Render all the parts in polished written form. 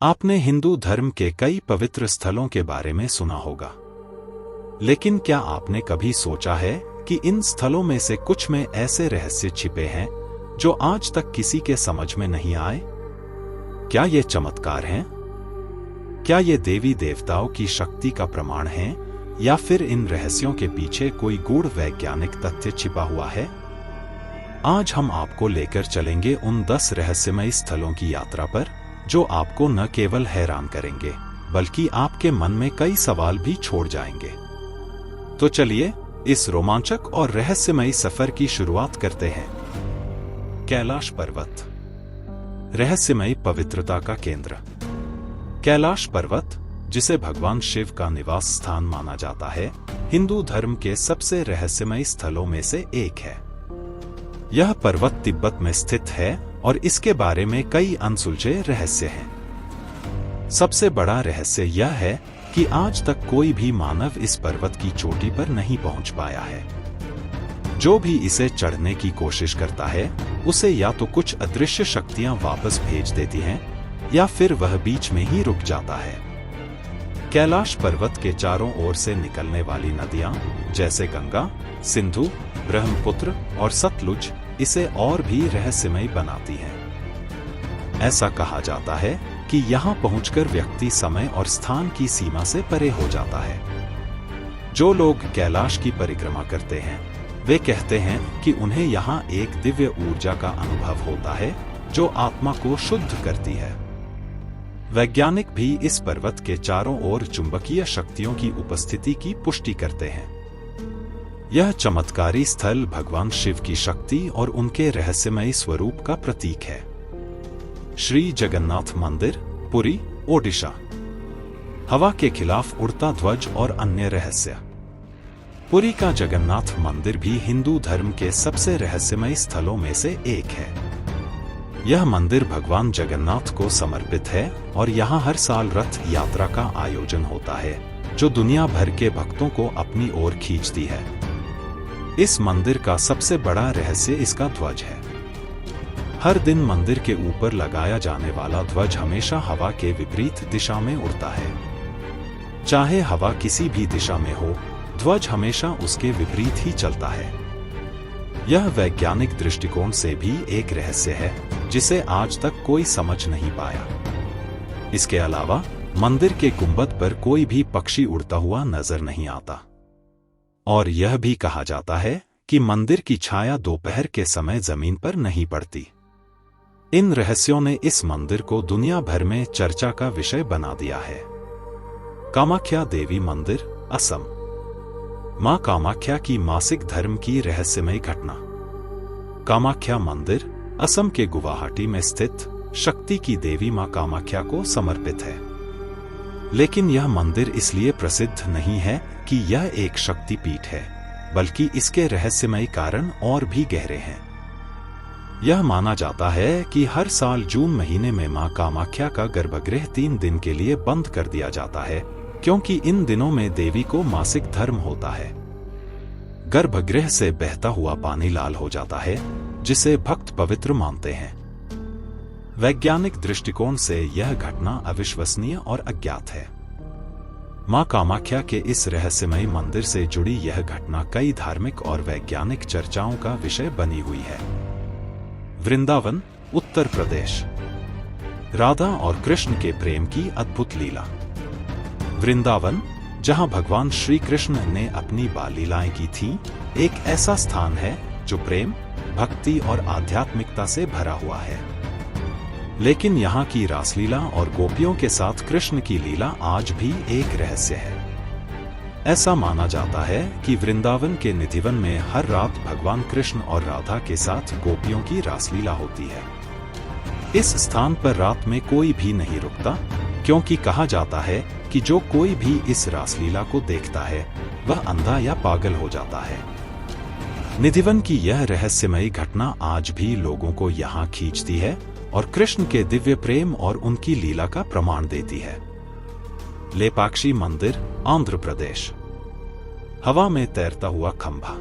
आपने हिंदू धर्म के कई पवित्र स्थलों के बारे में सुना होगा, लेकिन क्या आपने कभी सोचा है कि इन स्थलों में से कुछ में ऐसे रहस्य छिपे हैं जो आज तक किसी के समझ में नहीं आए? क्या ये चमत्कार हैं? क्या ये देवी देवताओं की शक्ति का प्रमाण है, या फिर इन रहस्यों के पीछे कोई गूढ़ वैज्ञानिक तथ्य छिपा हुआ है? आज हम आपको लेकर चलेंगे उन 10 रहस्यमयी स्थलों की यात्रा पर, जो आपको न केवल हैरान करेंगे बल्कि आपके मन में कई सवाल भी छोड़ जाएंगे। तो चलिए इस रोमांचक और रहस्यमयी सफर की शुरुआत करते हैं। कैलाश पर्वत, रहस्यमयी पवित्रता का केंद्र। कैलाश पर्वत, जिसे भगवान शिव का निवास स्थान माना जाता है, हिंदू धर्म के सबसे रहस्यमयी स्थलों में से एक है। यह पर्वत तिब्बत में स्थित है और इसके बारे में कई अनसुलझे रहस्य हैं। सबसे बड़ा रहस्य यह है कि आज तक कोई भी मानव इस पर्वत की चोटी पर नहीं पहुंच पाया है। जो भी इसे चढ़ने की कोशिश करता है, उसे या तो कुछ अदृश्य शक्तियां वापस भेज देती हैं, या फिर वह बीच में ही रुक जाता है। कैलाश पर्वत के चारों ओर से निकलने वाली नदियां, जैसे गंगा, सिंधु, ब्रह्मपुत्र और सतलुज, इसे और भी रहस्यमयी बनाती हैं। ऐसा कहा जाता है कि यहां पहुंचकर व्यक्ति समय और स्थान की सीमा से परे हो जाता है। जो लोग कैलाश की परिक्रमा करते हैं, वे कहते हैं कि उन्हें यहां एक दिव्य ऊर्जा का अनुभव होता है जो आत्मा को शुद्ध करती है। वैज्ञानिक भी इस पर्वत के चारों ओर चुंबकीय शक्तियों की उपस्थिति की पुष्टि करते हैं। यह चमत्कारी स्थल भगवान शिव की शक्ति और उनके रहस्यमयी स्वरूप का प्रतीक है। श्री जगन्नाथ मंदिर, पुरी, ओडिशा। हवा के खिलाफ उड़ता ध्वज और अन्य रहस्य। पुरी का जगन्नाथ मंदिर भी हिंदू धर्म के सबसे रहस्यमयी स्थलों में से एक है। यह मंदिर भगवान जगन्नाथ को समर्पित है और यहाँ हर साल रथ यात्रा का आयोजन होता है, जो दुनिया भर के भक्तों को अपनी ओर खींचती है। इस मंदिर का सबसे बड़ा रहस्य इसका ध्वज है। हर दिन मंदिर के ऊपर लगाया जाने वाला ध्वज हमेशा हवा के विपरीत दिशा में उड़ता है। चाहे हवा किसी भी दिशा में हो, ध्वज हमेशा उसके विपरीत ही चलता है। यह वैज्ञानिक दृष्टिकोण से भी एक रहस्य है, जिसे आज तक कोई समझ नहीं पाया। इसके अलावा मंदिर के गुंबद पर कोई भी पक्षी उड़ता हुआ नजर नहीं आता। और यह भी कहा जाता है कि मंदिर की छाया दोपहर के समय जमीन पर नहीं पड़ती। इन रहस्यों ने इस मंदिर को दुनिया भर में चर्चा का विषय बना दिया है। कामाख्या देवी मंदिर, असम। मां कामाख्या की मासिक धर्म की रहस्यमयी घटना। कामाख्या मंदिर असम के गुवाहाटी में स्थित शक्ति की देवी मां कामाख्या को समर्पित है। लेकिन यह मंदिर इसलिए प्रसिद्ध नहीं है कि यह एक शक्तिपीठ है, बल्कि इसके रहस्यमयी कारण और भी गहरे हैं। यह माना जाता है कि हर साल जून महीने में मां कामाख्या का गर्भगृह 3 दिन के लिए बंद कर दिया जाता है, क्योंकि इन दिनों में देवी को मासिक धर्म होता है। गर्भगृह से बहता हुआ पानी लाल हो जाता है, जिसे भक्त पवित्र मानते हैं। वैज्ञानिक दृष्टिकोण से यह घटना अविश्वसनीय और अज्ञात है। मां कामाख्या के इस रहस्यमयी मंदिर से जुड़ी यह घटना कई धार्मिक और वैज्ञानिक चर्चाओं का विषय बनी हुई है। वृंदावन, उत्तर प्रदेश। राधा और कृष्ण के प्रेम की अद्भुत लीला। वृंदावन, जहां भगवान श्री कृष्ण ने अपनी बाल लीलाएं की थीं, एक ऐसा स्थान है जो प्रेम, भक्ति और आध्यात्मिकता से भरा हुआ है। लेकिन यहाँ की रासलीला और गोपियों के साथ कृष्ण की लीला आज भी एक रहस्य है। ऐसा माना जाता है कि वृंदावन के निधिवन में हर रात भगवान कृष्ण और राधा के साथ गोपियों की रासलीला होती है। इस स्थान पर रात में कोई भी नहीं रुकता, क्योंकि कहा जाता है कि जो कोई भी इस रासलीला को देखता है, वह अंधा या पागल हो जाता है। निधिवन की यह रहस्यमयी घटना आज भी लोगों को यहाँ खींचती है और कृष्ण के दिव्य प्रेम और उनकी लीला का प्रमाण देती है। लेपाक्षी मंदिर, आंध्र प्रदेश। हवा में तैरता हुआ खंभा।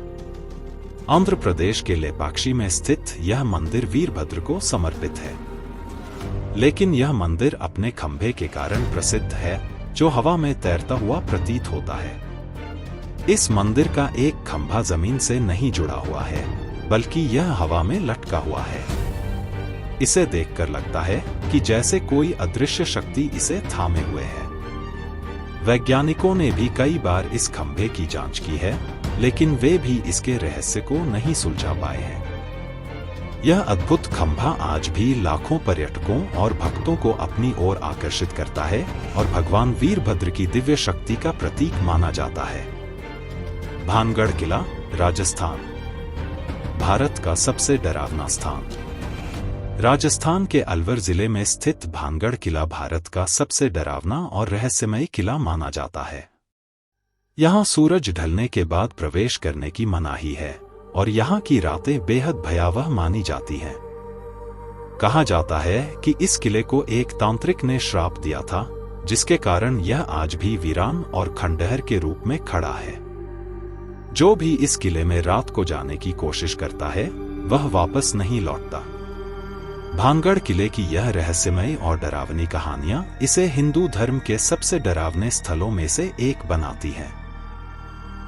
आंध्र प्रदेश के लेपाक्षी में स्थित यह मंदिर वीरभद्र को समर्पित है। लेकिन यह मंदिर अपने खंभे के कारण प्रसिद्ध है, जो हवा में तैरता हुआ प्रतीत होता है। इस मंदिर का एक खंभा जमीन से नहीं जुड़ा हुआ है, बल्कि यह हवा में लटका हुआ है। इसे देखकर लगता है कि जैसे कोई अदृश्य शक्ति इसे थामे हुए है। वैज्ञानिकों ने भी कई बार इस खंभे की जांच की है, लेकिन वे भी इसके रहस्य को नहीं सुलझा पाए हैं। यह अद्भुत खंभा आज भी लाखों पर्यटकों और भक्तों को अपनी ओर आकर्षित करता है और भगवान वीरभद्र की दिव्य शक्ति का प्रतीक माना जाता है। भानगढ़ किला, राजस्थान। भारत का सबसे डरावना स्थान। राजस्थान के अलवर जिले में स्थित भानगढ़ किला भारत का सबसे डरावना और रहस्यमयी किला माना जाता है। यहाँ सूरज ढलने के बाद प्रवेश करने की मनाही है और यहाँ की रातें बेहद भयावह मानी जाती हैं। कहा जाता है कि इस किले को एक तांत्रिक ने श्राप दिया था, जिसके कारण यह आज भी वीरान और खंडहर के रूप में खड़ा है। जो भी इस किले में रात को जाने की कोशिश करता है, वह वापस नहीं लौटता। भानगढ़ किले की यह रहस्यमयी और डरावनी कहानियां इसे हिंदू धर्म के सबसे डरावने स्थलों में से एक बनाती हैं।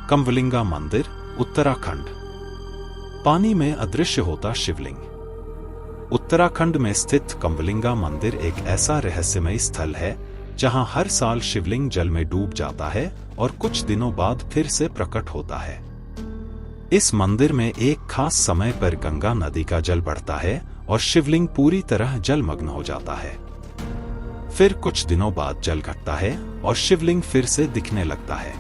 कम्बलिंगा मंदिर, उत्तराखंड। पानी में अदृश्य होता शिवलिंग। उत्तराखंड में स्थित कम्बलिंगा मंदिर एक ऐसा रहस्यमयी स्थल है जहां हर साल शिवलिंग जल में डूब जाता है और कुछ दिनों बाद फिर से प्रकट होता है। इस मंदिर में एक खास समय पर गंगा नदी का जल बढ़ता है और शिवलिंग पूरी तरह जलमग्न हो जाता है। फिर कुछ दिनों बाद जल घटता है और शिवलिंग फिर से दिखने लगता है।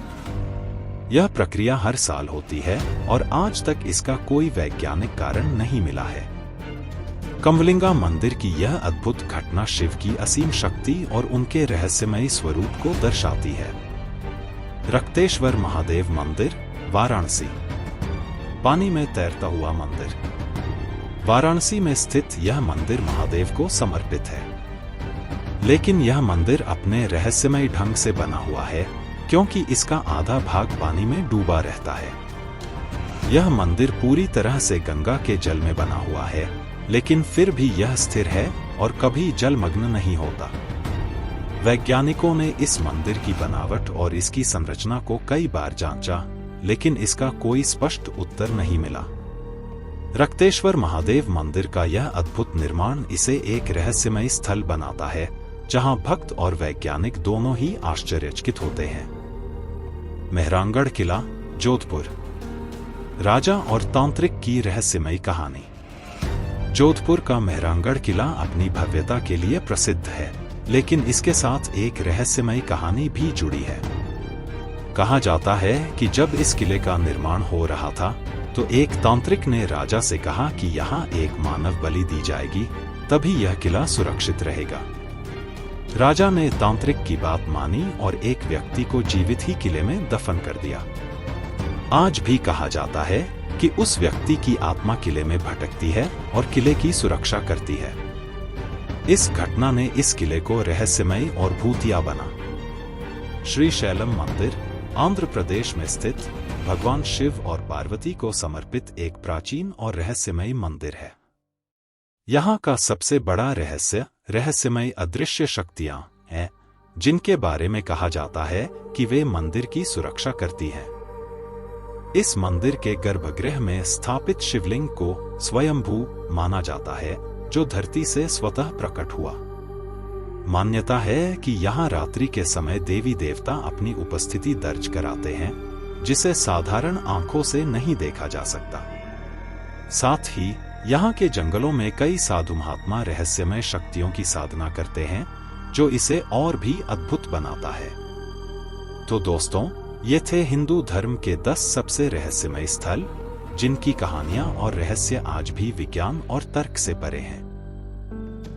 यह प्रक्रिया हर साल होती है और आज तक इसका कोई वैज्ञानिक कारण नहीं मिला है। कम्बलिंगा मंदिर की यह अद्भुत घटना शिव की असीम शक्ति और उनके रहस्यमयी स्वरूप को दर्शाती है। रक्तेश्वर महादेव मंदिर, वाराणसी। पानी में तैरता हुआ मंदिर। वाराणसी में स्थित यह मंदिर महादेव को समर्पित है, लेकिन यह मंदिर अपने रहस्यमय ढंग से बना हुआ है क्योंकि इसका आधा भाग पानी में डूबा रहता है। यह मंदिर पूरी तरह से गंगा के जल में बना हुआ है, लेकिन फिर भी यह स्थिर है और कभी जलमग्न नहीं होता। वैज्ञानिकों ने इस मंदिर की बनावट और इसकी संरचना को कई बार जांचा, लेकिन इसका कोई स्पष्ट उत्तर नहीं मिला। रक्तेश्वर महादेव मंदिर का यह अद्भुत निर्माण इसे एक रहस्यमयी स्थल बनाता है, जहां भक्त और वैज्ञानिक दोनों ही आश्चर्यचकित होते हैं। मेहरानगढ़ किला, जोधपुर। राजा और तांत्रिक की रहस्यमयी कहानी। जोधपुर का मेहरानगढ़ किला अपनी भव्यता के लिए प्रसिद्ध है, लेकिन इसके साथ एक रहस्यमयी कहानी भी जुड़ी है। कहा जाता है कि जब इस किले का निर्माण हो रहा था, तो एक तांत्रिक ने राजा से कहा कि यहाँ एक मानव बलि दी जाएगी, तभी यह किला सुरक्षित रहेगा। राजा ने तांत्रिक की बात मानी और एक व्यक्ति को जीवित ही किले में दफन कर दिया। आज भी कहा जाता है कि उस व्यक्ति की आत्मा किले में भटकती है और किले की सुरक्षा करती है। इस घटना ने इस किले को रहस्यमयी और भूतिया बना। श्री शैलम मंदिर, आंध्र प्रदेश में स्थित भगवान शिव और पार्वती को समर्पित एक प्राचीन और रहस्यमयी मंदिर है। यहाँ का सबसे बड़ा रहस्यमयी अदृश्य शक्तियां हैं, जिनके बारे में कहा जाता है कि वे मंदिर की सुरक्षा करती हैं। इस मंदिर के गर्भगृह में स्थापित शिवलिंग को स्वयंभू माना जाता है, जो धरती से स्वतः प्रकट हुआ। मान्यता है कि यहाँ रात्रि के समय देवी देवता अपनी उपस्थिति दर्ज कराते हैं, जिसे साधारण आंखों से नहीं देखा जा सकता। साथ ही यहाँ के जंगलों में कई साधु महात्मा रहस्यमय शक्तियों की साधना करते हैं, जो इसे और भी अद्भुत बनाता है। तो दोस्तों, ये थे हिंदू धर्म के 10 सबसे रहस्यमय स्थल, जिनकी कहानियां और रहस्य आज भी विज्ञान और तर्क से परे हैं।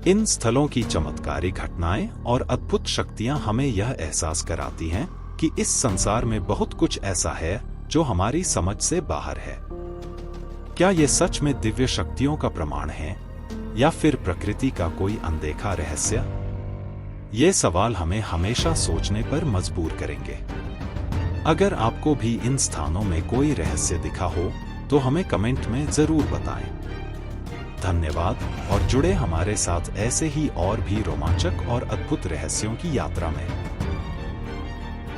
इन स्थलों की चमत्कारी घटनाएं और अद्भुत शक्तियां हमें यह एहसास कराती हैं कि इस संसार में बहुत कुछ ऐसा है जो हमारी समझ से बाहर है। क्या ये सच में दिव्य शक्तियों का प्रमाण है या फिर प्रकृति का कोई अनदेखा रहस्य? ये सवाल हमें हमेशा सोचने पर मजबूर करेंगे। अगर आपको भी इन स्थानों में कोई रहस्य दिखा हो तो हमें कमेंट में जरूर बताएं। धन्यवाद और जुड़े हमारे साथ ऐसे ही और भी रोमांचक और अद्भुत रहस्यों की यात्रा में।